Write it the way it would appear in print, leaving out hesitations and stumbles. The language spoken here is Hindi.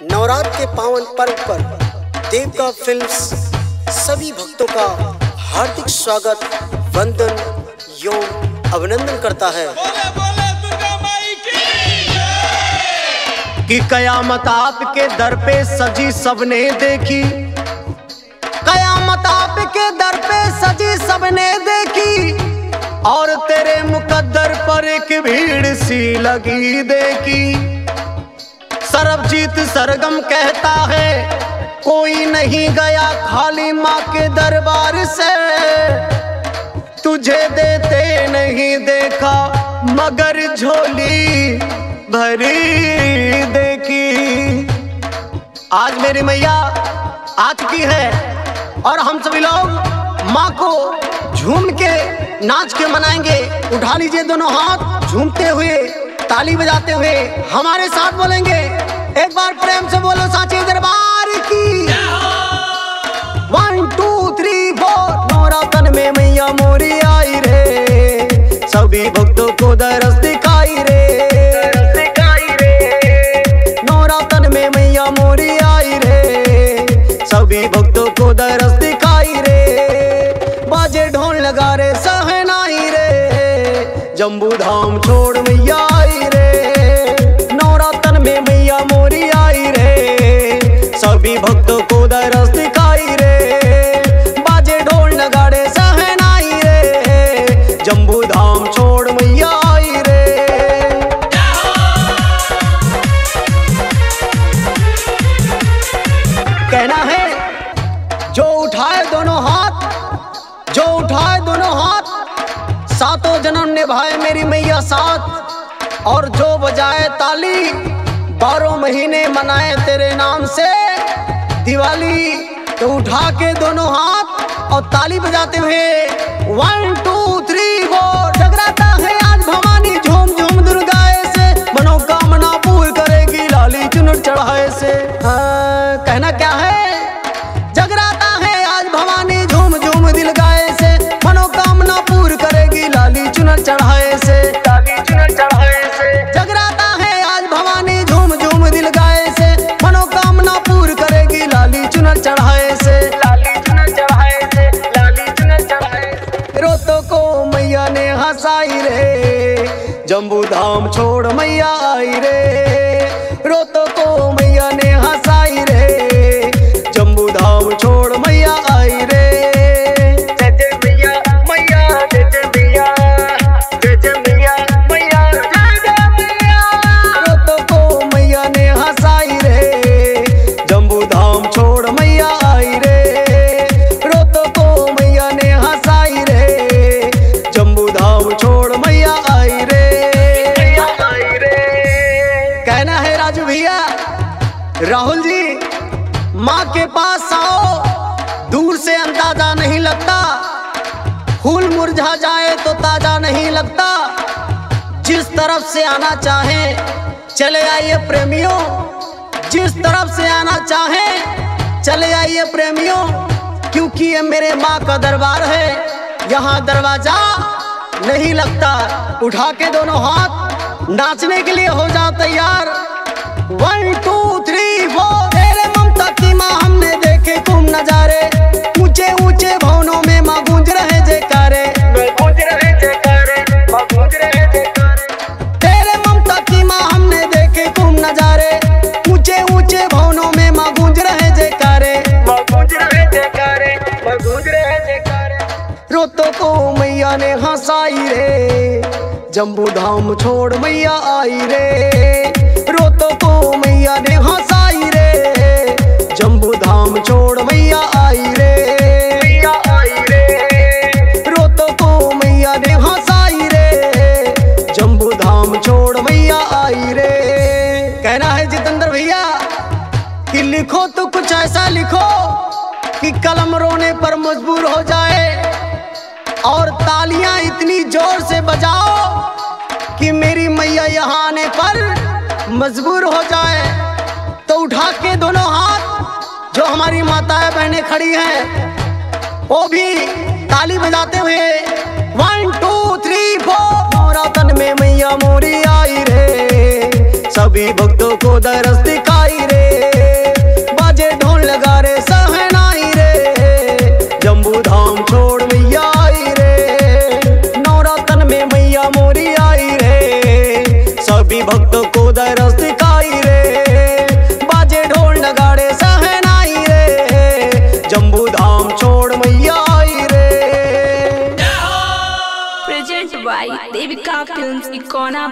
नवरात्र के पावन पर्व पर देवका फिल्म्स सभी भक्तों का हार्दिक स्वागत, वंदन एवं अभिनंदन करता है। कि कयामत आपके दर पे सजी सबने देखी, कयामत आपके दर पे सजी सबने देखी, और तेरे मुकद्दर पर एक भीड़ सी लगी देखी। सरबजीत सरगम कहता है कोई नहीं गया खाली माँ के दरबार से, तुझे देते नहीं देखा मगर झोली भरी देखी। आज मेरी मैया आ चुकी है और हम सभी लोग माँ को झूम के नाच के मनाएंगे। उठा लीजिए दोनों हाथ, झूमते हुए ताली बजाते हुए हमारे साथ बोलेंगे। एक बार प्रेम से बोलो साचे दरबार की। 1 2 3 4। नवरातन में मैया मोरी आई रे, सभी भक्तों को दरस दिखाई रे। नवरातन में मैया मोरी आई रे, सभी भक्तों को दरस दिखाई रे। बाजे ढोल लगा रे सहनाई रे, जम्बू धाम छोड़ मैया आई रे। नवरातन में मैया मोरी आई रे, सभी भक्तों को दरस दिखाई रे। बाजे ढोल नगाड़े सहनाई रे, जम्बू धाम छोड़ मैया आई रे। कहना है जो उठाए दोनों हाथ, जो उठाए दोनों हाथ, सातों जन्म निभाए मेरी मैया साथ। और जो बजाए ताली, 12 महीने मनाए तेरे नाम से दिवाली। तो उठा के दोनों हाथ और ताली बजाते हुए 1 2 3 4। जगराता है आज भवानी झूम झूम दुर्गाए से, मनोकामना पूर्ण करेगी लाली चुनर चढ़ाए से। कहना क्या है? जगराता है आज भवानी झूम झूम दिल गाए से, मनोकामना पूर्ण करेगी लाली चुनर चढ़ाए से। लाली चुनर चढ़ाए से। जगराता है आज भवानी झूम झूम दिल गाए से, मनोकामना पूर्ण करेगी लाली चुनर चढ़ाए से। लाली चुनर चढ़ाए से। लाली चुनर चढ़ाए से। रोतों को मैया ने हंसाई रे, जम्बू धाम छोड़ मैया आई रे। रोतों को मैया ने हंसाई रे, जम्बू धाम छोड़ मैया आई रे। जय जय मैया मैया, जय जय मैया, जय जय मैया मैया, जय जय मैया। रोतों को मैया ने हंसाई रे, जम्बू धाम छोड़ मैया आई रे। रोतों को मैया ने हंसाई रे, जम्बू धाम छोड़ मैया आई रे। कहना है राजू भैया, राहुल जी, माँ के पास आओ, दूर से अंदाजा नहीं लगता, फूल मुरझा जाए तो ताजा नहीं लगता। जिस तरफ से आना चाहे चले आइए प्रेमियों, जिस तरफ से आना चाहे चले आइए प्रेमियों, क्योंकि ये मेरे माँ का दरबार है, यहाँ दरवाजा नहीं लगता। उठा के दोनों हाथ, नाचने के लिए हो जाओ तैयार। 1 2 3 4। तेरे ममता की माँ हमने देखे तुम नजारे, ऊंचे ऊंचे भवनों में माँ गूंज रहे जयकारे। गूंज रहे जयकारे, माँ गूंज रहे जयकारे। तेरे ममता की माँ हमने देखे तुम नजारे, ऊंचे ऊंचे भवनों में माँ गूंज रहे जयकारे। माँ गूंज रहे जयकारे, माँ गूंज रहे जयकारे। रोतों को मैया ने हंसाई रे, जम्बू धाम छोड़ मैया आई रे। रोतों को मैया ने हंसाई रे, जम्बू धाम छोड़ मैया आई रे। मैया आई रे। रोतों को मैया ने हंसाई रे, जम्बू धाम छोड़ मैया आई रे। कहना है जितेंद्र भैया कि लिखो तो कुछ ऐसा लिखो कि कलम रोने पर मजबूर हो जाए, और तालियां इतनी जोर से बजाओ कि मेरी मैया यहाँ आने पर मजबूर हो जाए। तो उठा के दोनों हाथ, जो हमारी माताएं बहनें खड़ी हैं वो भी ताली बजाते हुए 1 2 3 4। नवरातन में मैया मोरी आई रे, सभी भक्तों को दरस दिखाई रे। बाजे ढोल लगा रे सहनाई रे, जम्बू धाम छोड़ मैया आई रे। नवरातन में मैया मोरी आई रे, सभी भक्तों को दरस दिखाई रे। बाजे ढोल नगाड़े सहनाई रे, जम्बू धाम छोड़ मैया आई रे। Present by Devika Films, Icona.